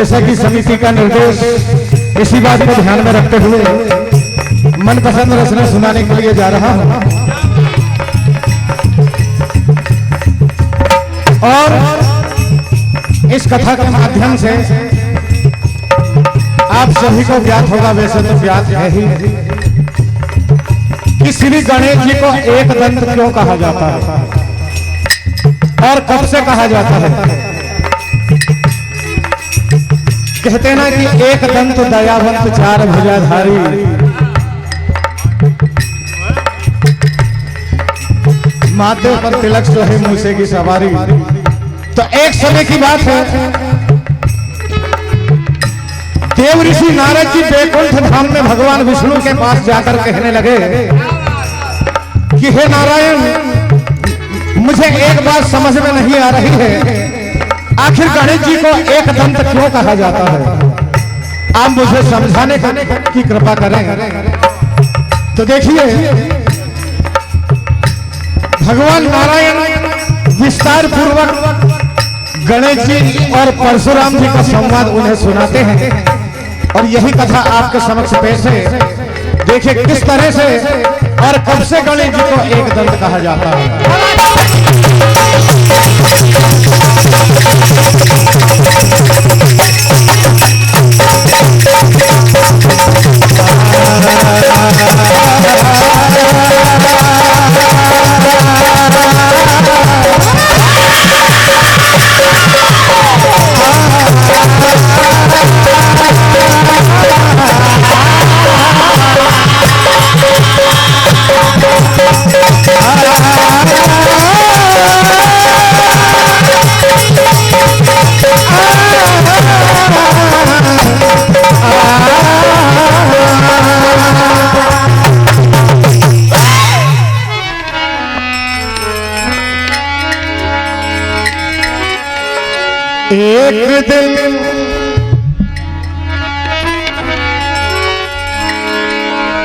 जैसा कि समिति का निर्देश इसी बात को ध्यान में रखते हुए मनपसंद रचना सुनाने के लिए जा रहा हूं और इस कथा के माध्यम से आप सभी को ज्ञात होगा, वैसे तो ज्ञात है ही, कि श्री गणेश जी को एक दंत क्यों कहा जाता है और कब से कहा जाता है। कहते ना कि एक दंत दयावंत चार भुजाधारी, माथे पर तिलक सोहे मूसे की सवारी। तो एक समय की बात है, देव ऋषि नारद जी बैकुंठ धाम में भगवान विष्णु के पास जाकर कहने लगे कि हे नारायण, मुझे एक बात समझ में नहीं आ रही है, आखिर गणेश जी को एक दंत क्यों कहा जाता है, आप मुझे समझाने की कृपा करें। तो देखिए, भगवान नारायण विस्तार पूर्वक गणेश जी और परशुराम जी का संवाद उन्हें सुनाते हैं और यही कथा आपके समक्ष पेश है। देखिए किस तरह से और कब से गणेश जी को एक दंत कहा जाता है।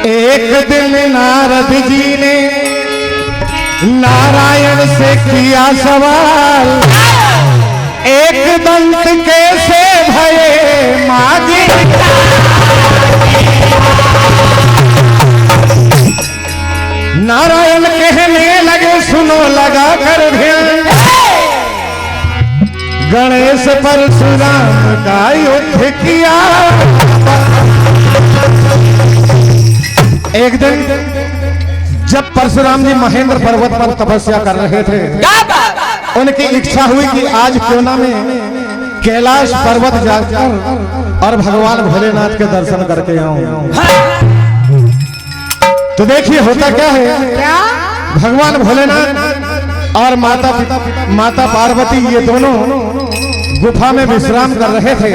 एक दिन नारद जी ने नारायण से किया सवाल, एक दंत कैसे भये मागे। नारायण कहने लगे, सुनो लगा कर ध्यान, गणेश परशुराम का युद्ध किया। एक दिन जब परशुराम जी महेंद्र पर्वत पर तपस्या कर रहे थे, उनकी इच्छा हुई कि आज क्यों ना मैं कैलाश पर्वत जाकर और भगवान भोलेनाथ के दर्शन करके आऊं। तो देखिए होता क्या है, भगवान भोलेनाथ और माता पार्वती ये दोनों गुफा में विश्राम कर रहे थे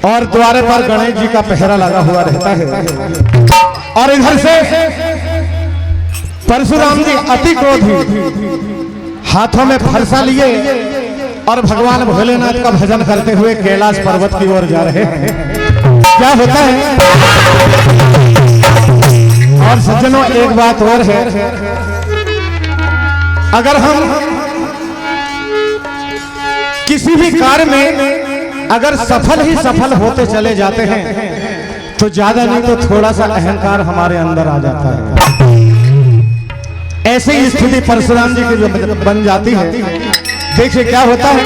और द्वार पर गणेश जी का पहरा लगा हुआ रहता है और इधर से परशुराम जी अति क्रोधी हाथों में फरसा लिए और भगवान भोलेनाथ का भजन करते हुए कैलाश पर्वत की ओर जा रहे हैं। क्या होता है, और सज्जनों एक बात और है, अगर हम किसी भी कार्य में अगर सफल ही सफल होते चले जाते हैं तो ज्यादा नहीं तो थोड़ा सा अहंकार हमारे अंदर आ जाता है। ऐसी स्थिति परशुराम जी की बन जाती है। देखिए क्या होता है,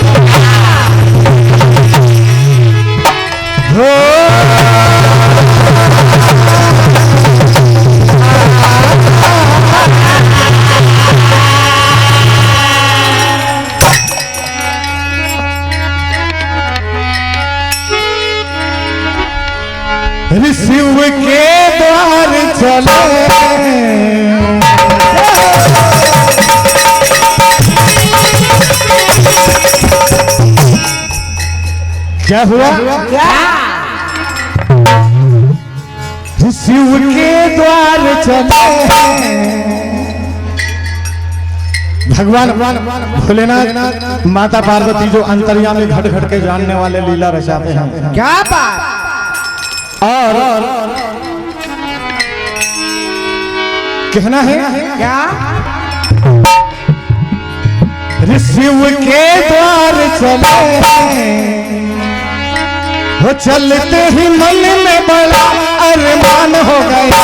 शिव के द्वार चले, क्या हुआ, शिव के द्वार चले। भगवान भोलेनाथ माता पार्वती जो अंतर्यामी घट घट के जानने वाले लीला रचाते हैं। क्या बात, और कहना है क्या शिव के द्वार चले, वो चलते ही मन में बड़ा अरमान हो गया।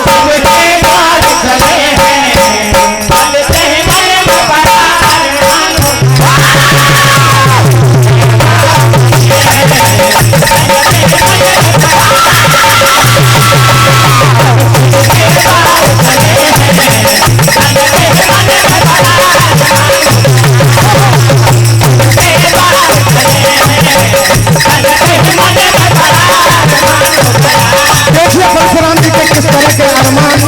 सबके द्वार चले हैं, चलते ही मन में बड़ा अरमान हो देखिए परशुराम जी के किस तरह के अरमान।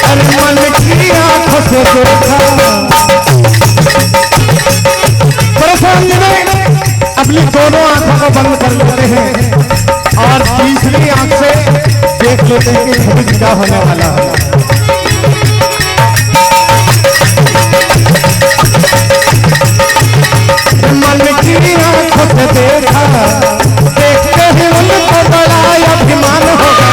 अरमान की आंखों से देखा। परशुराम जी ने अपनी दोनों आंखों को बंद कर लेते हैं और तीसरी आंख से देख लेते हैं कि भविष्य क्या होने वाला है। मन की आंखों से देखा, देखते ही उनको बड़ा अभिमान हो गया।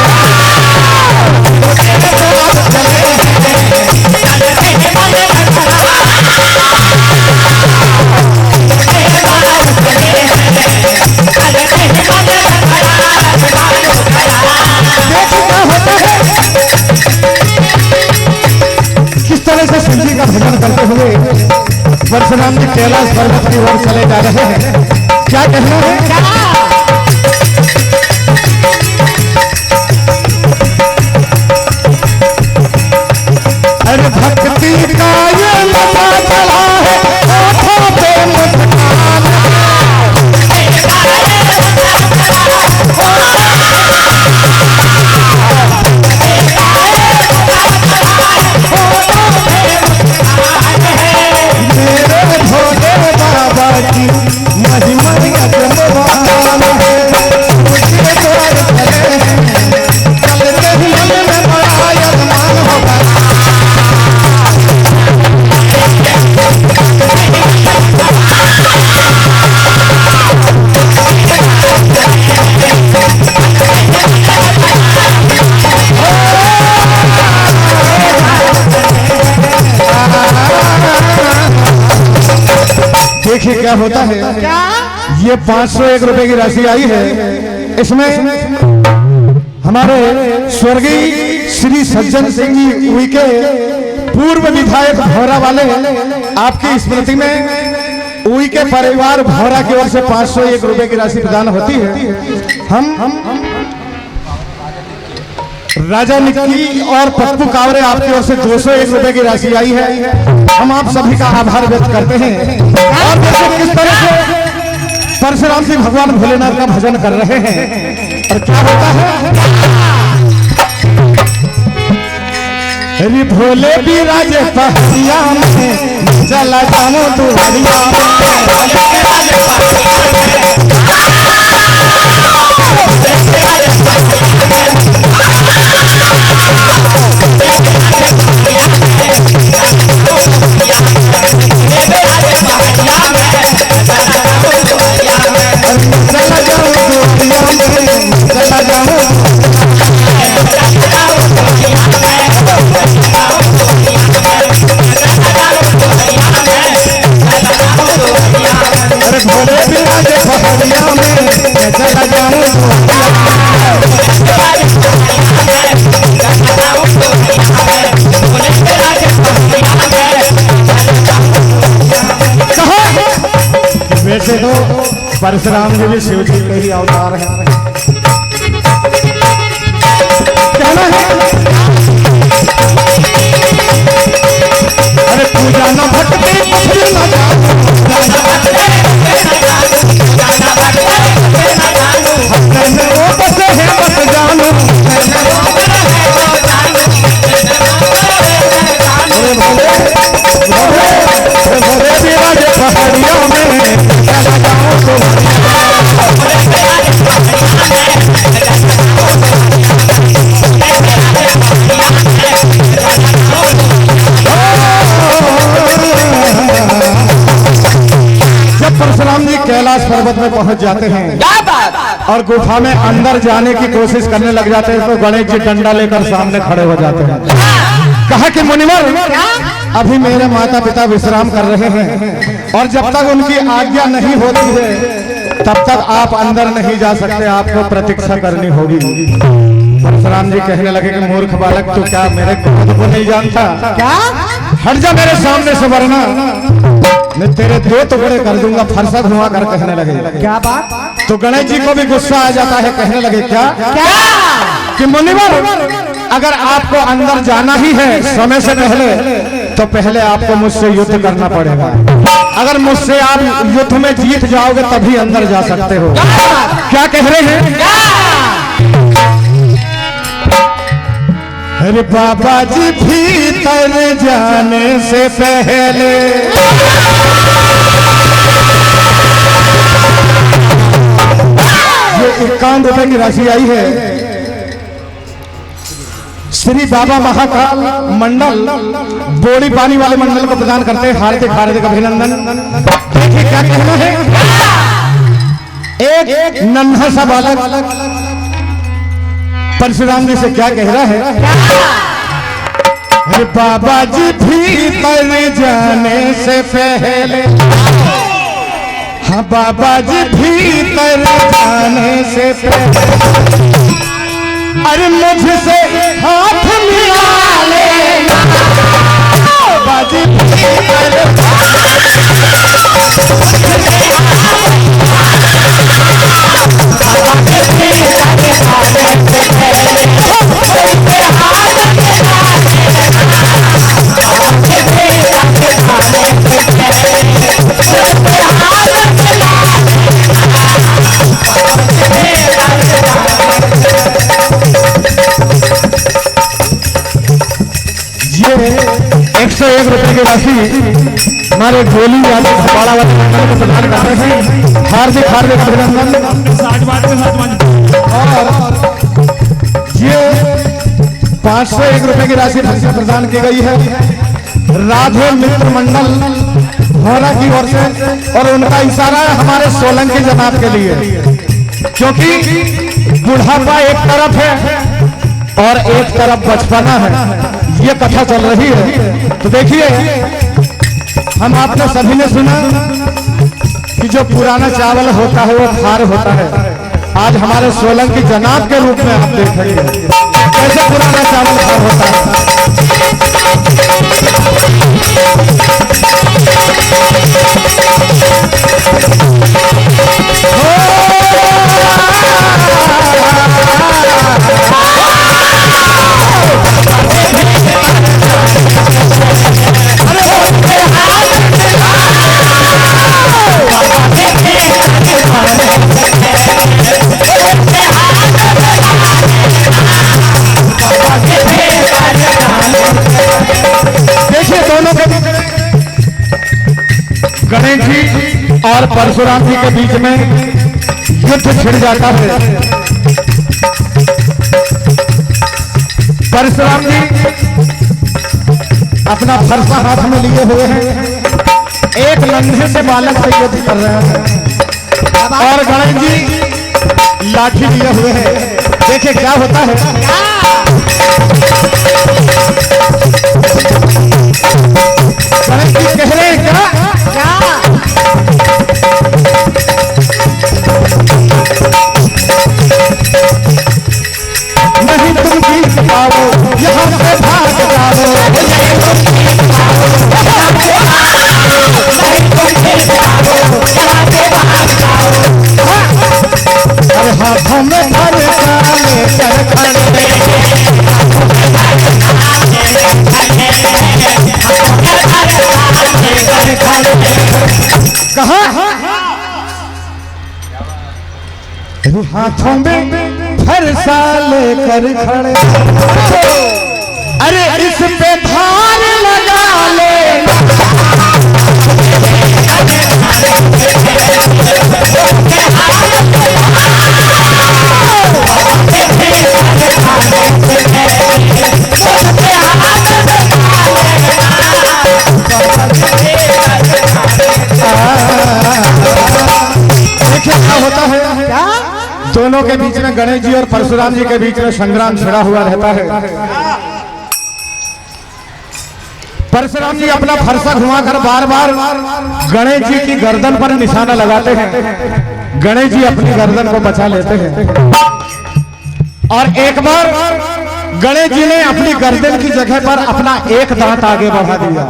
किस तरह से शिव जी का भजन करते हुए परशुराम जी कैलाश पर्वत की ओर चले जा रहे हैं। क्या कहना है? अरे भक्ति का ये नशा चढ़ा है आँखों पे मुस्कान। मेरे भोले बाबा की महिमा अजमवान है। उसके द्वार चले हैं, चलते ही मन में बड़ा अरमान होगा। देखिए क्या होता है। ये 501 रुपए की राशि आई है। इसमें हमारे स्वर्गीय श्री सज्जन सिंह जी उइके पूर्व विधायक भौरा वाले आपकी स्मृति में उइके परिवार भौरा की ओर से 501 रुपए की राशि प्रदान होती है। हम राजा निक्की और पप्पू कावरे आपकी ओर से 201 रुपए की राशि आई है। हम आप सभी का आभार व्यक्त करते हैं। और देखिए किस तरह से परशुराम जी भगवान भोलेनाथ का भजन कर रहे हैं। और क्या होता है? अरे भोले भी राजे पहरिया में चला जाऊं दुहरिया वैसे तो परशुराम जी भी शिव जी के ही अवतार हैं। कहना है अरे पूजा न भक्ति कुछ न जानो, वो बसे है बस जानो। भोले भी राजे पहाड़ियों में चला जाऊं तो जब परशुराम जी कैलाश पर्वत में पहुंच जाते हैं और गुफा में अंदर जाने की कोशिश करने लग जाते हैं तो गणेश जी डंडा लेकर सामने खड़े हो जाते हैं। कहा कि मुनिवर अभी मेरे माता पिता विश्राम कर रहे हैं और जब तक उनकी आज्ञा नहीं होती है तब तक आप अंदर नहीं जा सकते, आपको प्रतीक्षा करनी होगी। परशुराम जी कहने लगे कि मूर्ख बालक तू क्या मेरे क्रोध को नहीं जानता? क्या हट जा मेरे सामने से, वरना मैं तेरे 2 टुकड़े कर दूंगा। फरसा धुआं कर कहने लगे क्या बात? तो गणेश जी को भी गुस्सा आ जाता है, कहने लगे क्या कि मुनिवर अगर आपको अंदर जाना ही है समय से पहले तो पहले आपको मुझसे युद्ध करना पड़ेगा। अगर मुझसे आप युद्ध में जीत जाओगे तभी अंदर जा सकते हो। क्या कह रहे हैं? अरे बाबा जी भीतर जाने से पहले ये 51 रुपए की राशि आई है। श्री बाबा महाकाल मंडल बोड़ी पानी वाले मंडल को प्रदान करते हैं हार्दिक हार्दिक अभिनंदन। देखिए क्या कहना है। एक नन्हा सा बालक परशुराम जी से क्या कह रहा है? अरे बाबा जी भीतर जाने से पहले, हाँ बाबा जी भीतर जाने से पहले अरे मुझसे हाथ मिला लेना। बाबा जी भीतर ये 101 रुपए की राशि हमारे गोली वाले खपाड़ा वाले मंडल को प्रदान करते हैं। हार्दिक हार्दिक अभिनंदन। और ये 501 रुपए की राशि प्रदान की गई है राधे मित्र मंडल भौरा की ओर से, और उनका इशारा है हमारे सोलंकी जनाब के लिए, क्योंकि बुढ़ापा एक तरफ है और एक तरफ बचपना है, ये कथा चल रही है। तो देखिए हम आपने सभी ने सुना कि जो पुराना चावल होता है वो खार होता है। आज हमारे सोलंकी जनाब के रूप में आप देखेंगे कैसे पुराना चावल खार होता है। गणेश जी और परशुराम जी के बीच में युद्ध छिड़ जाता है। परशुराम जी अपना फरसा हाथ में लिए हुए हैं, एक नन्हे से बालक से युद्ध कर रहे हैं और गणेश जी लाठी लिए हुए हैं। देखिए क्या होता है। गणेश जी कह रहे हैं क्या नहीं तुम जीत पाओ, यहाँ से भाग जाओ। अरे हाथों में भर काले चरखड़े, कहाँ हाथों में फरसा लेकर खड़े, अरे इस पे धार लगा लेना। देखिए क्या होता है। क्या दोनों के बीच में, गणेश जी और परशुराम जी के बीच में संग्राम छिड़ा हुआ रहता है। परशुराम जी अपना फरसा घुमाकर बार बार गणेश जी की गर्दन पर निशाना लगाते हैं। गणेश जी अपनी गर्दन को बचा लेते हैं और एक बार गणेश जी ने अपनी गर्दन की जगह पर अपना एक दांत आगे बढ़ा दिया।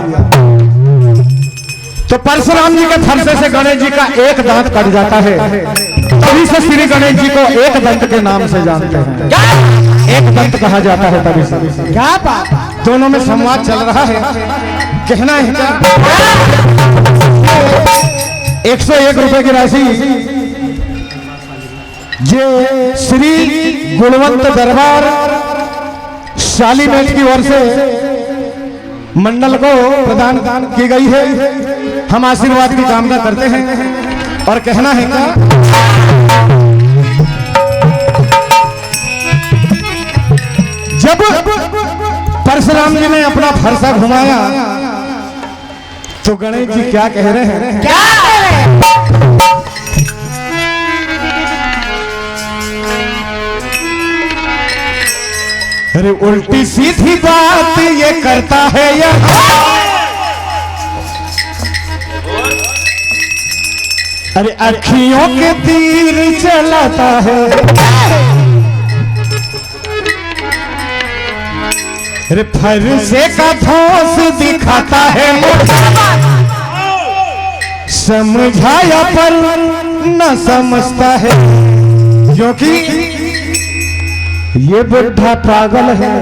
तो परशुराम जी के फरसे से गणेश जी का एक दांत कट जाता है। तभी से श्री गणेश जी को एक दंत के नाम से जानते हैं। एक दंत कहा जाता है तभी से। क्या बात, दोनों में संवाद चल रहा है। कहना है क्या 101 रुपए की राशि ये श्री गुणवंत दरबार शालीमेट की ओर से मंडल को प्रदान की गई है। हम आशीर्वाद की कामना करते हैं और कहना है क्या जब परशुराम जी ने अपना फरसा घुमाया तो गणेश जी क्या कह रहे हैं? क्या अरे उल्टी सीधी बात ये करता है या अरे अखियों के तीर चलाता है। अरे फरसे का ठोस दिखाता है समझाया पर न समझता है क्योंकि ये बुढ़ा पागल है।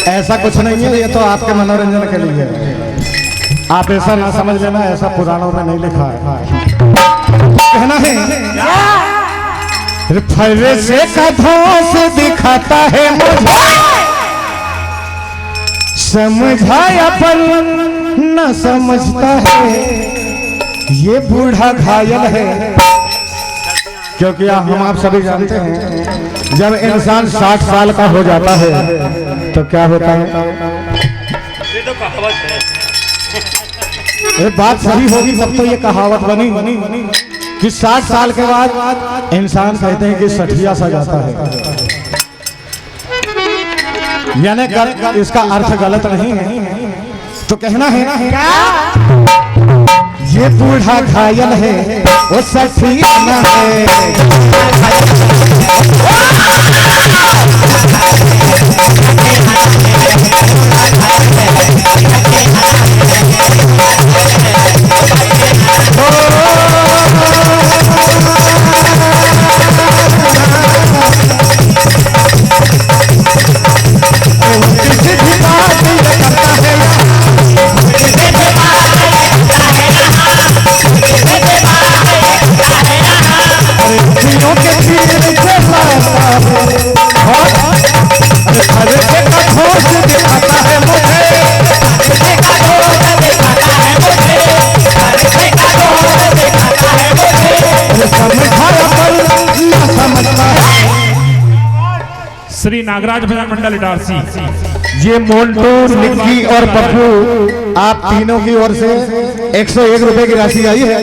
ऐसा कुछ नहीं है, ये तो आपके मनोरंजन के लिए है। आप ऐसा ना समझ लेना, ऐसा पुराणों में नहीं लिखा है। कहना है फरसे का धोस दिखाता है मुझे समझाया पर न समझता है। ये बूढ़ा घायल है क्योंकि हम आप सभी जानते हैं जब इंसान 60 साल का हो जाता है तो क्या होता है। ये तो कहावत है। ये बात सही होगी तब तो ये कहावत बनी कि 60 साल के बाद इंसान कहते हैं कि सठिया सा जाता है। यानी इसका अर्थ गलत नहीं है। तो कहना है ये बूढ़ा घायल है वो सठिया न है। श्री नागराज भजन मंडल इटारसी। ये मोन्टू, निक्की और पप्पू आप तीनों की ओर से 101 रुपए की राशि आई है।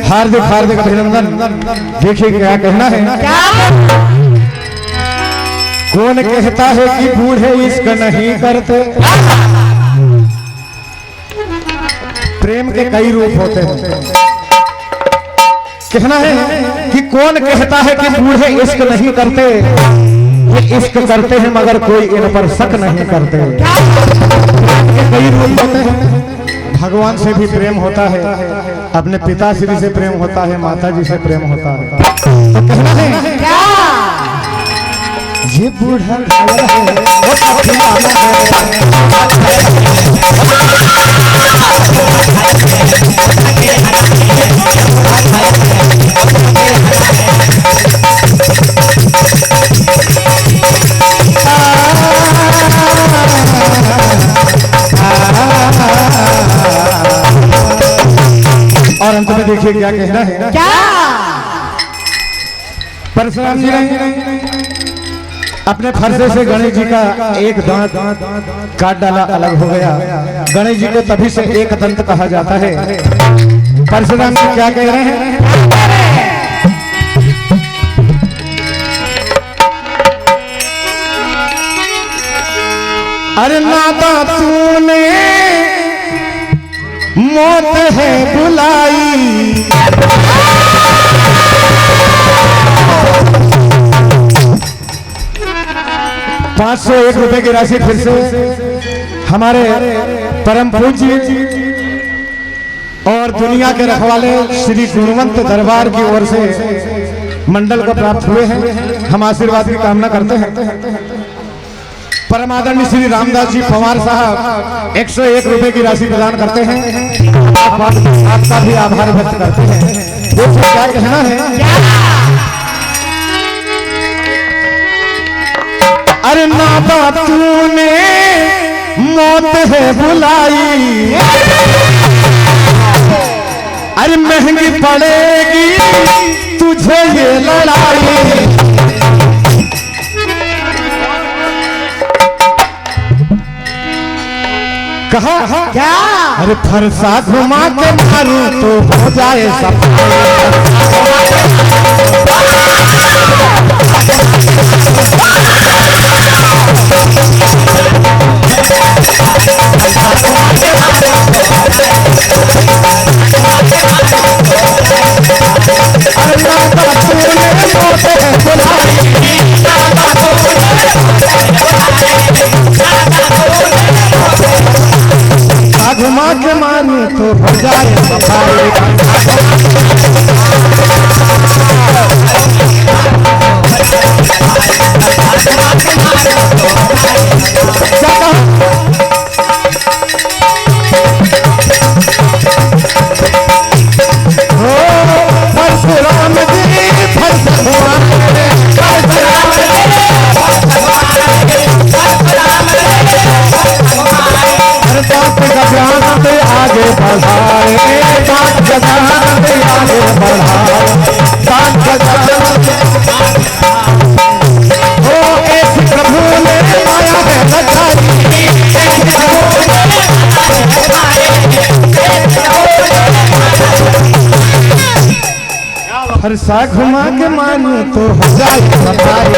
हार्दिक हार्दिक अभिनंदन। देखिए क्या कहना है। कौन कहता है कि बूढ़े इश्क नहीं करते। प्रेम के कई रूप होते हैं। कहना है कि कौन कहता है कि बूढ़े इश्क नहीं करते। ये इश्क करते हैं मगर कोई इन पर शक नहीं करते। कई रूप होते हैं। भगवान से भी प्रेम होता है, अपने पिताश्री से प्रेम होता है, माता जी से प्रेम होता है। तो कहना है ये बूढ़ा घायल है वो सठिया न और अंत में देखिए क्या कहना है। क्या परशुराम जी ने अपने फरसे से गणेश जी का एक दांत काट डाला, अलग हो गया। गणेश जी को तभी से एक दंत कहा जाता है। परशुराम जी क्या कह रहे हैं। अरे नादा तूने मौत है बुलाई, 501 रुपए की राशि फिर से हमारे परम पूज्य और दुनिया के रखवाले श्री गुणवंत दरबार की ओर से मंडल को प्राप्त हुए हैं। हम आशीर्वाद की कामना करते हैं। परम आदरणीय श्री रामदास जी पवार साहब 101 रुपए की राशि प्रदान करते हैं। आपका भी आभार व्यक्त करते हैं। देखिए क्या कहना है। अरे नादा तूने मौत है बुलाई, अरे महंगी पड़ेगी तुझे ये लड़ाई। कहा क्या? अरे फरसा घुमा के मारूं तो हो जाए घुमा के मारूं तो हो जाए सफाई। परशुराम जी आगे बढ़ाए, आगे बढ़ाए, ओ एक प्रभु ने माया है रचाई। हर सा घुमा के मानू तो हो जाए सफाई।